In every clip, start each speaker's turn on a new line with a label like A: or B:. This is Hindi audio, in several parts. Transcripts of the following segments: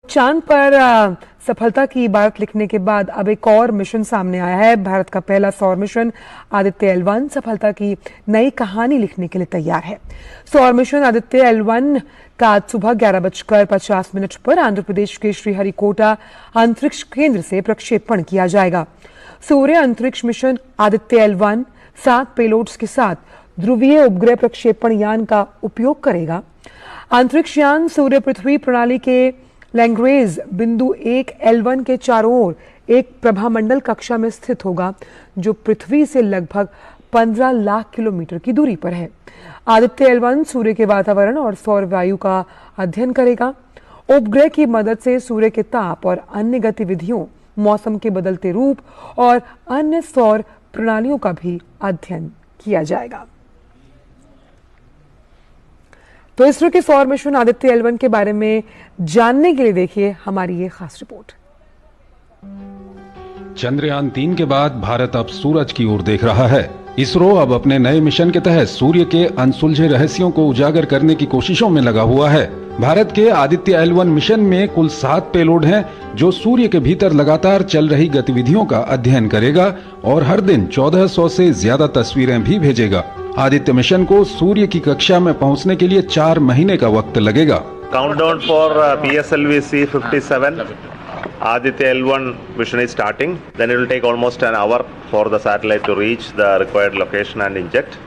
A: चांद पर सफलता की इबारत लिखने के बाद अब एक और मिशन सामने आया है। भारत का पहला सौर मिशन आदित्य L1 सफलता की नई कहानी लिखने के लिए तैयार है। सौर मिशन आदित्य L1 का आज सुबह 11:50 पर आंध्र प्रदेश के श्रीहरिकोटा अंतरिक्ष केंद्र से प्रक्षेपण किया जाएगा। सूर्य अंतरिक्ष मिशन आदित्य L1 7 पेलोड्स के साथ ध्रुवीय उपग्रह प्रक्षेपण यान का उपयोग करेगा। अंतरिक्ष यान सूर्य पृथ्वी प्रणाली के लैग्रेंज बिंदु 1 L1 के चारों ओर एक प्रभामंडल कक्षा में स्थित होगा, जो पृथ्वी से लगभग 15 लाख किलोमीटर की दूरी पर है। आदित्य L1 सूर्य के वातावरण और सौर वायु का अध्ययन करेगा। उपग्रह की मदद से सूर्य के ताप और अन्य गतिविधियों, मौसम के बदलते रूप और अन्य सौर प्रणालियों का भी अध्ययन किया जाएगा। तो इसरो के सौर मिशन आदित्य L1 के बारे में जानने के लिए देखिए हमारी ये खास रिपोर्ट।
B: चंद्रयान 3 के बाद भारत अब सूरज की ओर देख रहा है। इसरो अब अपने नए मिशन के तहत सूर्य के अनसुलझे रहस्यों को उजागर करने की कोशिशों में लगा हुआ है। भारत के आदित्य L1 मिशन में कुल 7 पेलोड हैं, जो सूर्य के भीतर लगातार चल रही गतिविधियों का अध्ययन करेगा और हर दिन 1400 से ज्यादा तस्वीरें भी भेजेगा। आदित्य मिशन को सूर्य की कक्षा में पहुंचने के लिए 4 महीने का वक्त लगेगा।
C: Countdown for PSLV C57 Aditya L1 mission is starting. Then it will take almost an hour for the satellite to reach the required location and inject.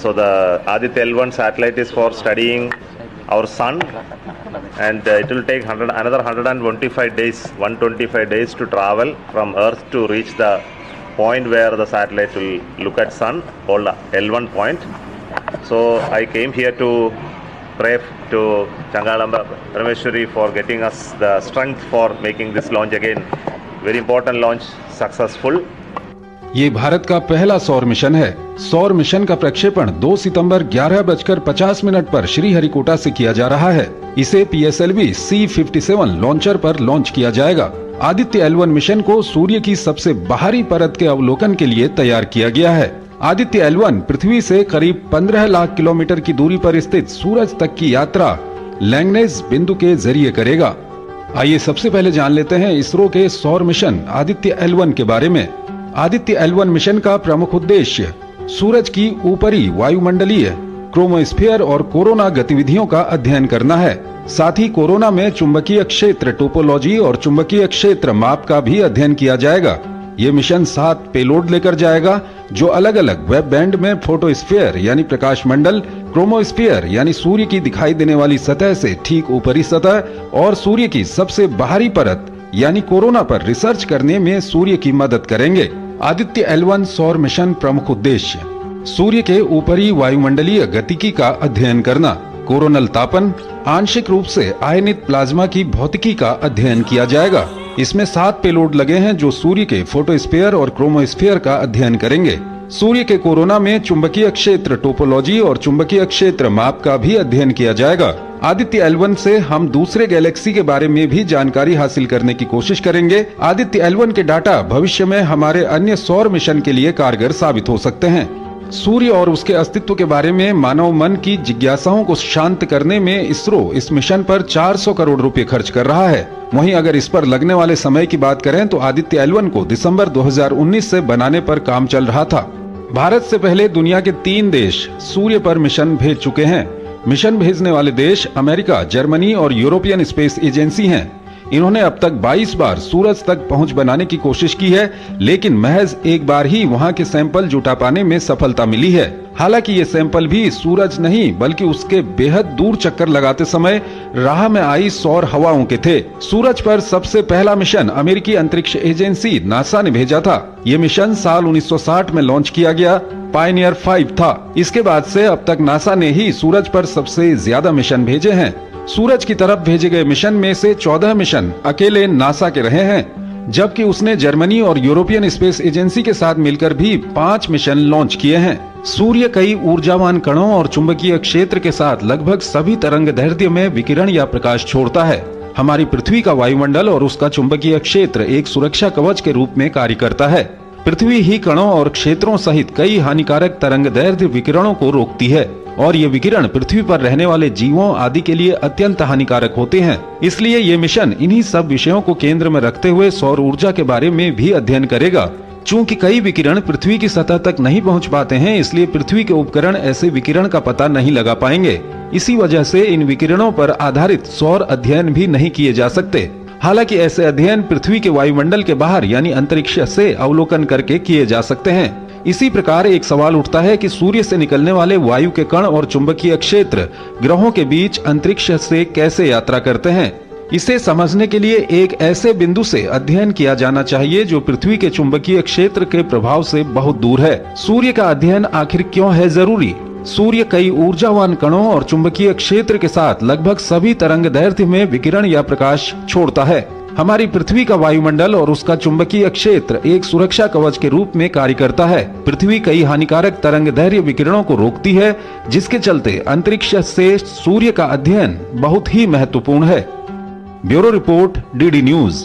C: So the Aditya L1 satellite is for studying our sun, and it will take another 125 days to travel from Earth to reach the point where the satellite will look at sun, called L1 point. So I came here to pray to Changalamba Parameshwari for getting us the strength for making this launch again. Very important launch, successful.
B: ये भारत का पहला सौर मिशन है। सौर मिशन का प्रक्षेपण 2 सितंबर 11:50 पर श्रीहरिकोटा से किया जा रहा है। इसे PSLV C57 लॉन्चर पर लॉन्च किया जाएगा। आदित्य L1 मिशन को सूर्य की सबसे बाहरी परत के अवलोकन के लिए तैयार किया गया है। आदित्य L1 पृथ्वी से करीब 15 लाख किलोमीटर की दूरी पर स्थित सूरज तक की यात्रा लैग्रेंज बिंदु के जरिए करेगा। आइए सबसे पहले जान लेते हैं इसरो के सौर मिशन आदित्य L1 के बारे में। आदित्य L1 मिशन का प्रमुख उद्देश्य सूरज की ऊपरी वायुमंडलीय, क्रोमोस्फीयर और कोरोना गतिविधियों का अध्ययन करना है। साथ ही कोरोना में चुंबकीय क्षेत्र टोपोलॉजी और चुंबकीय क्षेत्र माप का भी अध्ययन किया जाएगा। ये मिशन 7 पेलोड लेकर जाएगा, जो अलग अलग वेब बैंड में फोटोस्फीयर यानी प्रकाश मंडल, क्रोमोस्फीयर यानी सूर्य की दिखाई देने वाली सतह से ठीक ऊपरी सतह और सूर्य की सबसे बाहरी परत यानी कोरोना पर रिसर्च करने में सूर्य की मदद करेंगे। आदित्य L1 सौर मिशन प्रमुख उद्देश्य सूर्य के ऊपरी वायुमंडलीय गतिकी का अध्ययन करना, कोरोनल तापन, आंशिक रूप से आयनित प्लाज्मा की भौतिकी का अध्ययन किया जाएगा। इसमें 7 पेलोड लगे हैं, जो सूर्य के फोटोस्फीयर और क्रोमोस्फीयर का अध्ययन करेंगे। सूर्य के कोरोना में चुंबकीय क्षेत्र टोपोलॉजी और चुंबकीय क्षेत्र माप का भी अध्ययन किया जाएगा। आदित्य L1 से हम दूसरे गैलेक्सी के बारे में भी जानकारी हासिल करने की कोशिश करेंगे। आदित्य L1 के डाटा भविष्य में हमारे अन्य सौर मिशन के लिए कारगर साबित हो सकते हैं। सूर्य और उसके अस्तित्व के बारे में मानव मन की जिज्ञासाओं को शांत करने में इसरो इस मिशन पर 400 करोड़ रुपए खर्च कर रहा है। वहीं अगर इस पर लगने वाले समय की बात करें तो आदित्य L1 को दिसंबर 2019 से बनाने पर काम चल रहा था। भारत से पहले दुनिया के 3 देश सूर्य पर मिशन भेज चुके हैं। मिशन भेजने वाले देश अमेरिका, जर्मनी और यूरोपियन स्पेस एजेंसी हैं। इन्होंने अब तक 22 बार सूरज तक पहुंच बनाने की कोशिश की है, लेकिन महज एक बार ही वहां के सैंपल जुटा पाने में सफलता मिली है। हालांकि ये सैंपल भी सूरज नहीं बल्कि उसके बेहद दूर चक्कर लगाते समय राह में आई सौर हवाओं के थे। सूरज पर सबसे पहला मिशन अमेरिकी अंतरिक्ष एजेंसी नासा ने भेजा था। ये मिशन साल 1960 में लॉन्च किया गया, पायनियर 5 था। इसके बाद से अब तक नासा ने ही सूरज पर सबसे ज्यादा मिशन भेजे हैं। सूरज की तरफ भेजे गए मिशन में से 14 मिशन अकेले नासा के रहे हैं, जबकि उसने जर्मनी और यूरोपियन स्पेस एजेंसी के साथ मिलकर भी 5 मिशन लॉन्च किए हैं। सूर्य कई ऊर्जावान कणों और चुंबकीय क्षेत्र के साथ लगभग सभी तरंगदैर्ध्य में विकिरण या प्रकाश छोड़ता है। हमारी पृथ्वी का वायुमंडल और उसका चुंबकीय क्षेत्र एक सुरक्षा कवच के रूप में कार्य करता है। पृथ्वी ही कणों और क्षेत्रों सहित कई हानिकारक तरंगदैर्ध्य विकिरणों को रोकती है। और ये विकिरण पृथ्वी पर रहने वाले जीवों आदि के लिए अत्यंत हानिकारक होते हैं। इसलिए ये मिशन इन्हीं सब विषयों को केंद्र में रखते हुए सौर ऊर्जा के बारे में भी अध्ययन करेगा। चूंकि कई विकिरण पृथ्वी की सतह तक नहीं पहुंच पाते हैं, इसलिए पृथ्वी के उपकरण ऐसे विकिरण का पता नहीं लगा पाएंगे। इसी वजह से इन विकिरणों पर आधारित सौर अध्ययन भी नहीं किए जा सकते। हालांकि ऐसे अध्ययन पृथ्वी के वायुमंडल के बाहर यानी अंतरिक्ष से अवलोकन करके किए जा सकते हैं। इसी प्रकार एक सवाल उठता है कि सूर्य से निकलने वाले वायु के कण और चुंबकीय क्षेत्र ग्रहों के बीच अंतरिक्ष से कैसे यात्रा करते हैं। इसे समझने के लिए एक ऐसे बिंदु से अध्ययन किया जाना चाहिए जो पृथ्वी के चुंबकीय क्षेत्र के प्रभाव से बहुत दूर है। सूर्य का अध्ययन आखिर क्यों है जरूरी? सूर्य कई ऊर्जावान कणों और चुंबकीय क्षेत्र के साथ लगभग सभी तरंगदैर्घ्य में विकिरण या प्रकाश छोड़ता है। हमारी पृथ्वी का वायुमंडल और उसका चुंबकीय क्षेत्र एक सुरक्षा कवच के रूप में कार्य करता है। पृथ्वी कई हानिकारक तरंगदैर्घ्य विकिरणों को रोकती है, जिसके चलते अंतरिक्ष से सूर्य का अध्ययन बहुत ही महत्वपूर्ण है। Bureau report, DD news.